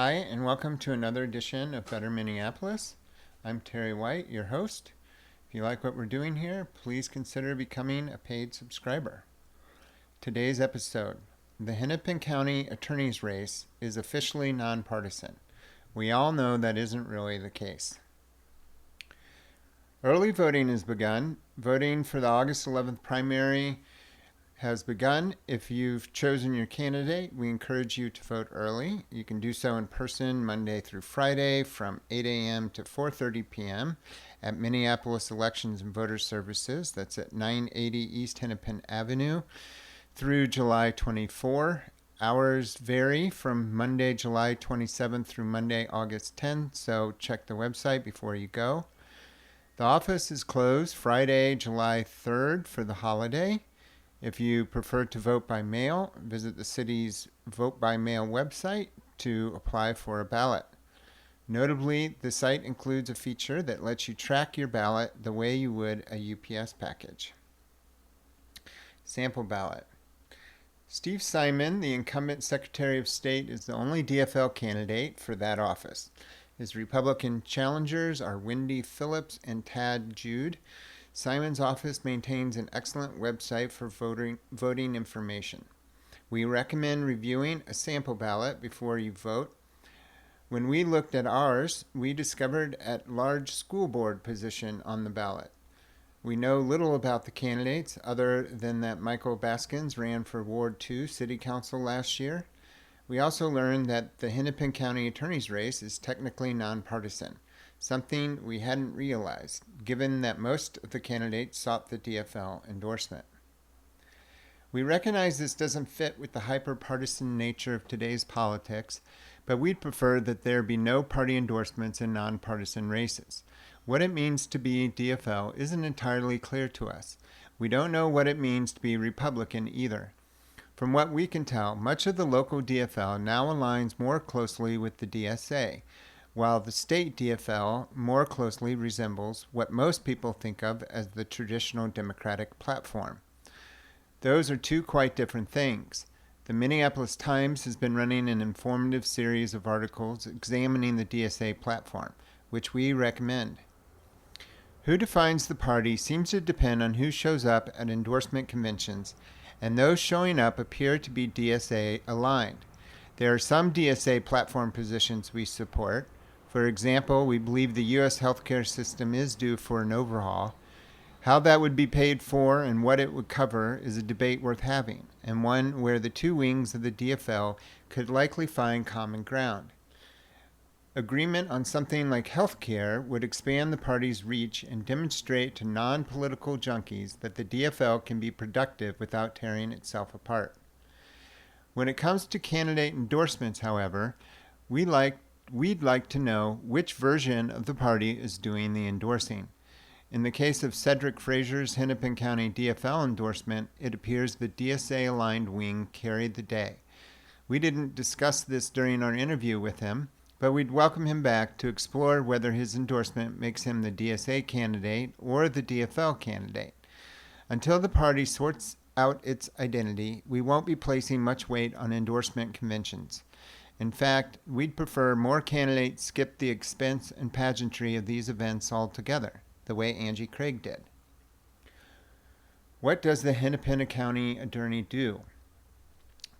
Hi, and welcome to another edition of Better Minneapolis. I'm Terry White, your host. If you like what we're doing here, please consider becoming a paid subscriber. Today's episode: the Hennepin County Attorney's race is officially nonpartisan. We all know that isn't really the case. Early voting has begun. Voting for the August 11th primary has begun. If you've chosen your candidate, we encourage you to vote early. You can do so in person Monday through Friday from 8 a.m. to 4:30 p.m. at Minneapolis Elections and Voter Services. That's at 980 East Hennepin Avenue through July 24. Hours vary from Monday, July 27th through Monday, August 10th, so check the website before you go. The office is closed Friday, July 3rd for the holiday. If you prefer to vote by mail, visit the city's Vote by Mail website to apply for a ballot. Notably, the site includes a feature that lets you track your ballot the way you would a UPS package. Sample ballot. Steve Simon, the incumbent Secretary of State, is the only DFL candidate for that office. His Republican challengers are Wendy Phillips and Tad Jude. Simon's office maintains an excellent website for voting information. We recommend reviewing a sample ballot before you vote. When we looked at ours, we discovered a large school board position on the ballot. We know little about the candidates other than that Michael Baskins ran for Ward 2 City Council last year. We also learned that the Hennepin County Attorney's race is technically nonpartisan, something we hadn't realized, given that most of the candidates sought the DFL endorsement. We recognize this doesn't fit with the hyper-partisan nature of today's politics, but we'd prefer that there be no party endorsements in nonpartisan races. What it means to be DFL isn't entirely clear to us. We don't know what it means to be Republican either. From what we can tell, much of the local DFL now aligns more closely with the DSA, while the state DFL more closely resembles what most people think of as the traditional Democratic platform. Those are two quite different things. The Minneapolis Times has been running an informative series of articles examining the DSA platform, which we recommend. Who defines the party seems to depend on who shows up at endorsement conventions, and those showing up appear to be DSA-aligned. There are some DSA platform positions we support. For example, we believe the U.S. healthcare system is due for an overhaul. How that would be paid for and what it would cover is a debate worth having, and one where the two wings of the DFL could likely find common ground. Agreement on something like healthcare would expand the party's reach and demonstrate to non-political junkies that the DFL can be productive without tearing itself apart. When it comes to candidate endorsements, however, we'd like to know which version of the party is doing the endorsing. In the case of Cedric Frazier's Hennepin County DFL endorsement, it appears the DSA-aligned wing carried the day. We didn't discuss this during our interview with him, but we'd welcome him back to explore whether his endorsement makes him the DSA candidate or the DFL candidate. Until the party sorts out its identity, we won't be placing much weight on endorsement conventions. In fact, we'd prefer more candidates skip the expense and pageantry of these events altogether, the way Angie Craig did. What does the Hennepin County Attorney do?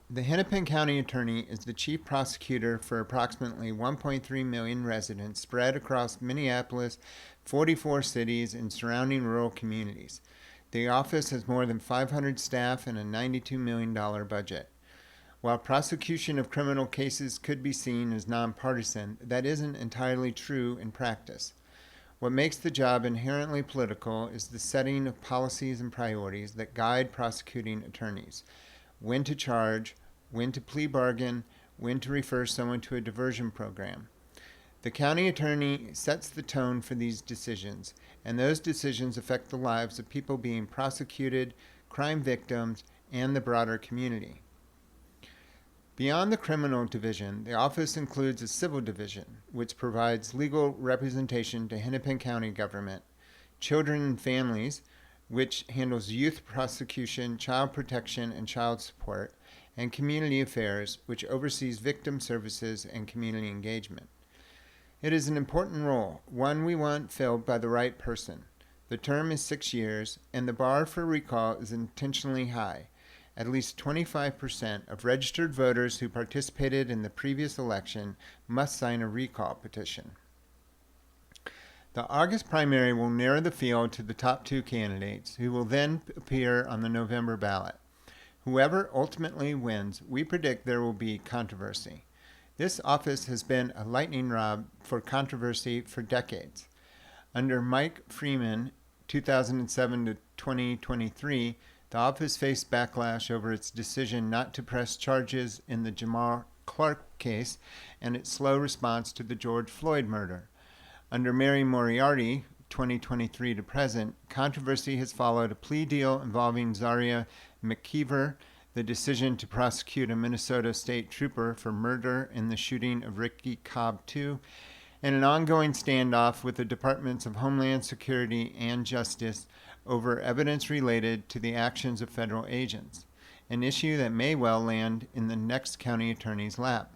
The Hennepin County Attorney is the chief prosecutor for approximately 1.3 million residents spread across Minneapolis, 44 cities, and surrounding rural communities. The office has more than 500 staff and a $92 million budget. While prosecution of criminal cases could be seen as nonpartisan, that isn't entirely true in practice. What makes the job inherently political is the setting of policies and priorities that guide prosecuting attorneys. When to charge, when to plea bargain, when to refer someone to a diversion program. The county attorney sets the tone for these decisions, and those decisions affect the lives of people being prosecuted, crime victims, and the broader community. Beyond the criminal division, the office includes a civil division, which provides legal representation to Hennepin County government, children and families, which handles youth prosecution, child protection, and child support, and Community Affairs, which oversees victim services and community engagement. It is an important role, one we want filled by the right person. The term is 6 years, and the bar for recall is intentionally high. At least 25% of registered voters who participated in the previous election must sign a recall petition. The August primary will narrow the field to the top 2 candidates, who will then appear on the November ballot. Whoever ultimately wins, we predict there will be controversy. This office has been a lightning rod for controversy for decades. Under Mike Freeman, 2007 to 2023, the office faced backlash over its decision not to press charges in the Jamar Clark case and its slow response to the George Floyd murder. Under Mary Moriarty, 2023 to present, controversy has followed a plea deal involving Zaria McKeever, the decision to prosecute a Minnesota state trooper for murder in the shooting of Ricky Cobb II, and an ongoing standoff with the Departments of Homeland Security and Justice over evidence related to the actions of federal agents, an issue that may well land in the next county attorney's lap.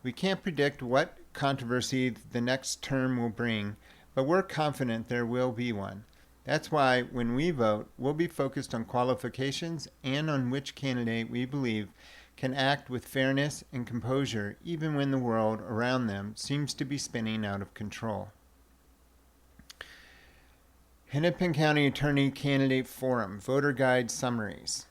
We can't predict what controversy the next term will bring, but we're confident there will be one. That's why when we vote, we'll be focused on qualifications and on which candidate we believe can act with fairness and composure even when the world around them seems to be spinning out of control. Hennepin County Attorney Candidate Forum Voter Guide Summaries.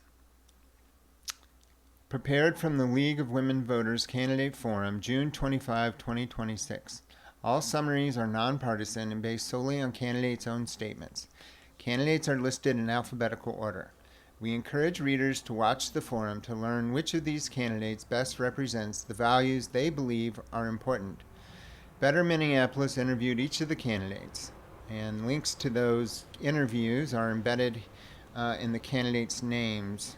Prepared from the League of Women Voters Candidate Forum, June 25, 2026. All summaries are nonpartisan and based solely on candidates' own statements. Candidates are listed in alphabetical order. We encourage readers to watch the forum to learn which of these candidates best represents the values they believe are important. Better Minneapolis interviewed each of the candidates, and links to those interviews are embedded in the candidates' names,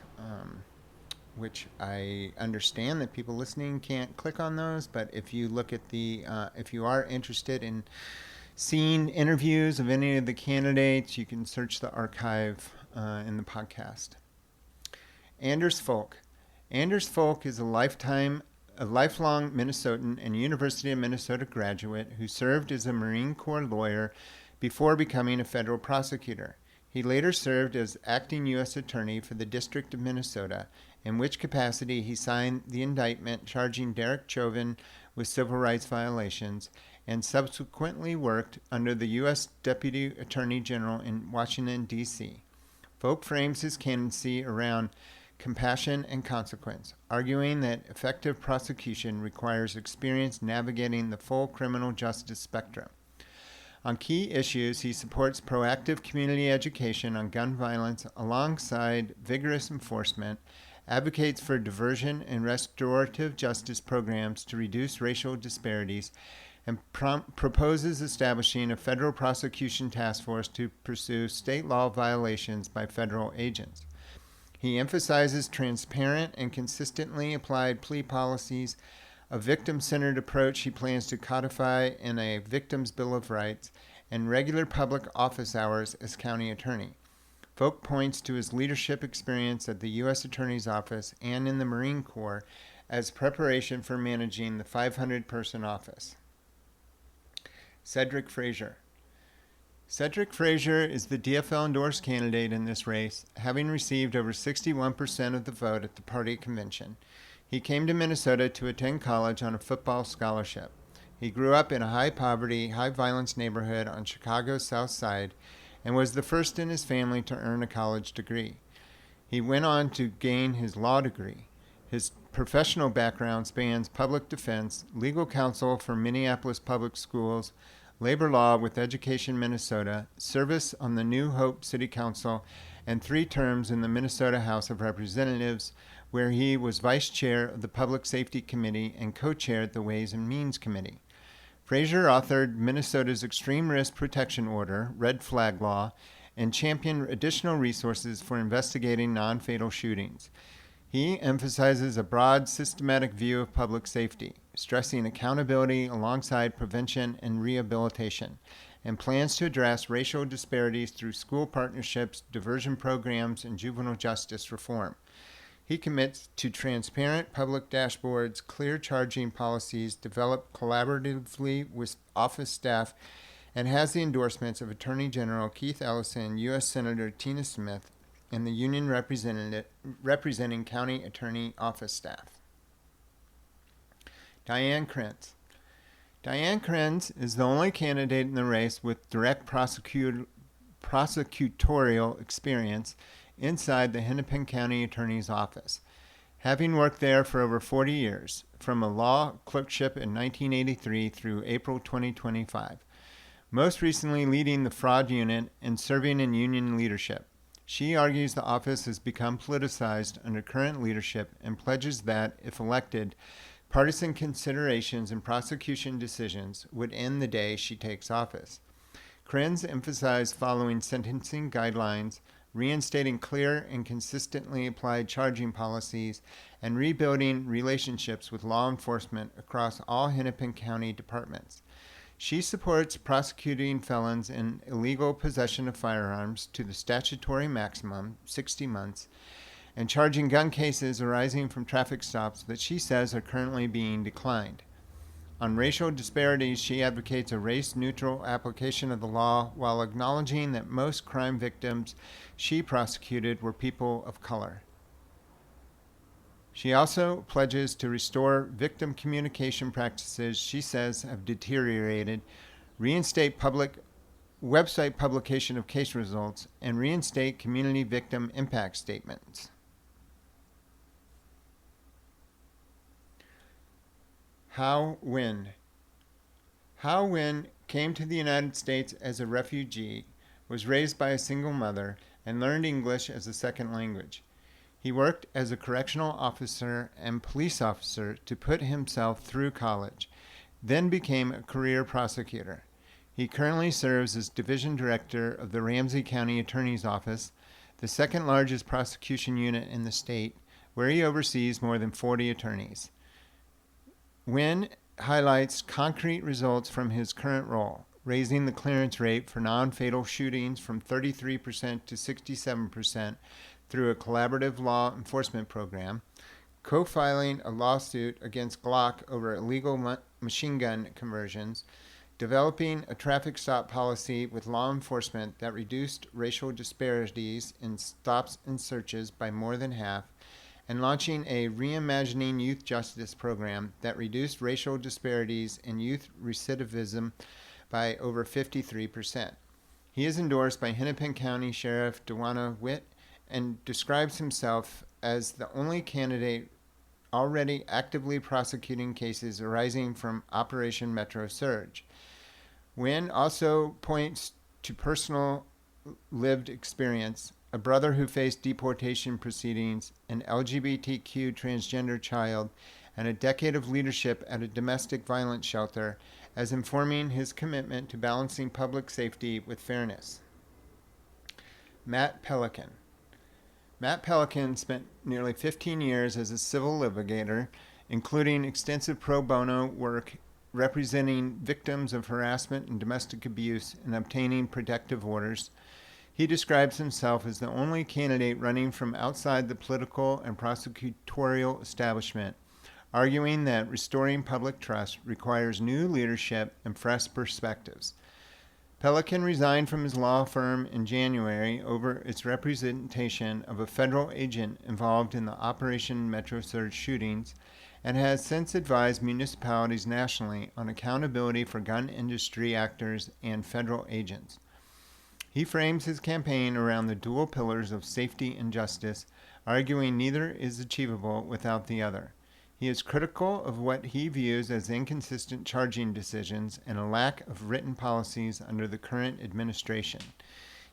which I understand that people listening can't click on those, but if you look at if you are interested in seeing interviews of any of the candidates, you can search the archive in the podcast. Anders Folk. Anders Folk is a lifelong Minnesotan and University of Minnesota graduate who served as a Marine Corps lawyer before becoming a federal prosecutor. He later served as acting U.S. Attorney for the District of Minnesota, in which capacity he signed the indictment charging Derek Chauvin with civil rights violations, and subsequently worked under the U.S. Deputy Attorney General in Washington, D.C. Folk frames his candidacy around compassion and consequence, arguing that effective prosecution requires experience navigating the full criminal justice spectrum. On key issues, he supports proactive community education on gun violence alongside vigorous enforcement, advocates for diversion and restorative justice programs to reduce racial disparities, and proposes establishing a federal prosecution task force to pursue state law violations by federal agents. He emphasizes transparent and consistently applied plea policies, a victim-centered approach he plans to codify in a Victim's Bill of Rights, and regular public office hours as county attorney. Folk points to his leadership experience at the U.S. Attorney's Office and in the Marine Corps as preparation for managing the 500-person office. Cedric Frazier. Cedric Frazier is the DFL endorsed candidate in this race, having received over 61% of the vote at the party convention. He came to Minnesota to attend college on a football scholarship. He grew up in a high-poverty, high-violence neighborhood on Chicago's South Side and was the first in his family to earn a college degree. He went on to gain his law degree. His professional background spans public defense, legal counsel for Minneapolis Public Schools, labor law with Education Minnesota, service on the New Hope City Council, and 3 terms in the Minnesota House of Representatives, where he was vice chair of the Public Safety Committee and co-chaired the Ways and Means Committee. Frazier authored Minnesota's Extreme Risk Protection Order, Red Flag Law, and championed additional resources for investigating non-fatal shootings. He emphasizes a broad, systematic view of public safety, stressing accountability alongside prevention and rehabilitation, and plans to address racial disparities through school partnerships, diversion programs, and juvenile justice reform. He commits to transparent public dashboards, clear charging policies developed collaboratively with office staff, and has the endorsements of Attorney General Keith Ellison, U.S. Senator Tina Smith, and the union representing county attorney office staff. Diane Krentz. Diane Krentz is the only candidate in the race with direct prosecutorial experience inside the Hennepin County Attorney's Office, having worked there for over 40 years, from a law clerkship in 1983 through April 2025, most recently leading the fraud unit and serving in union leadership. She argues the office has become politicized under current leadership and pledges that, if elected, partisan considerations and prosecution decisions would end the day she takes office. Krentz emphasized following sentencing guidelines, reinstating clear and consistently applied charging policies, and rebuilding relationships with law enforcement across all Hennepin County departments. She supports prosecuting felons in illegal possession of firearms to the statutory maximum, 60 months, and charging gun cases arising from traffic stops that she says are currently being declined. On racial disparities, she advocates a race-neutral application of the law while acknowledging that most crime victims she prosecuted were people of color. She also pledges to restore victim communication practices she says have deteriorated, reinstate public website publication of case results, and reinstate community victim impact statements. How Nguyen. How Nguyen came to the United States as a refugee, was raised by a single mother, and learned English as a second language. He worked as a correctional officer and police officer to put himself through college, then became a career prosecutor. He currently serves as division director of the Ramsey County Attorney's Office, the second largest prosecution unit in the state, where he oversees more than 40 attorneys. Nguyen highlights concrete results from his current role, raising the clearance rate for non-fatal shootings from 33% to 67% through a collaborative law enforcement program, co-filing a lawsuit against Glock over illegal machine gun conversions, developing a traffic stop policy with law enforcement that reduced racial disparities in stops and searches by more than half, and launching a Reimagining Youth Justice program that reduced racial disparities in youth recidivism by over 53%. He is endorsed by Hennepin County Sheriff Dewana Witt and describes himself as the only candidate already actively prosecuting cases arising from Operation Metro Surge. Nguyen also points to personal lived experience, a brother who faced deportation proceedings, an LGBTQ transgender child, and a decade of leadership at a domestic violence shelter as informing his commitment to balancing public safety with fairness. Matt Pelican. Matt Pelican spent nearly 15 years as a civil litigator, including extensive pro bono work representing victims of harassment and domestic abuse and obtaining protective orders. He describes himself as the only candidate running from outside the political and prosecutorial establishment, arguing that restoring public trust requires new leadership and fresh perspectives. Pelican resigned from his law firm in January over its representation of a federal agent involved in the Operation Metro Surge shootings and has since advised municipalities nationally on accountability for gun industry actors and federal agents. He frames his campaign around the dual pillars of safety and justice, arguing neither is achievable without the other. He is critical of what he views as inconsistent charging decisions and a lack of written policies under the current administration.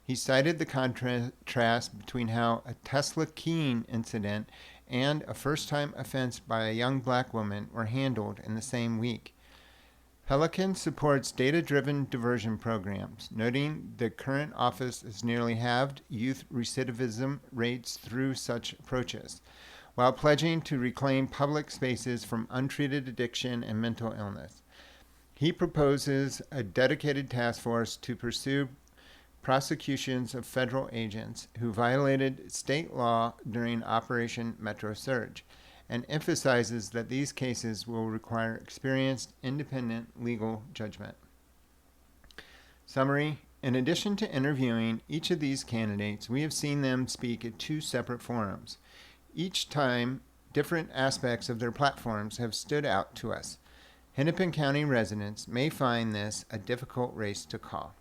He cited the contrast between how a Tesla keying incident and a first-time offense by a young black woman were handled in the same week. Pelican supports data-driven diversion programs, noting the current office has nearly halved youth recidivism rates through such approaches, while pledging to reclaim public spaces from untreated addiction and mental illness. He proposes a dedicated task force to pursue prosecutions of federal agents who violated state law during Operation Metro Surge, and emphasizes that these cases will require experienced, independent legal judgment. Summary: in addition to interviewing each of these candidates, we have seen them speak at 2 separate forums. Each time, different aspects of their platforms have stood out to us. Hennepin County residents may find this a difficult race to call.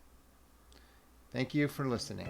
Thank you for listening.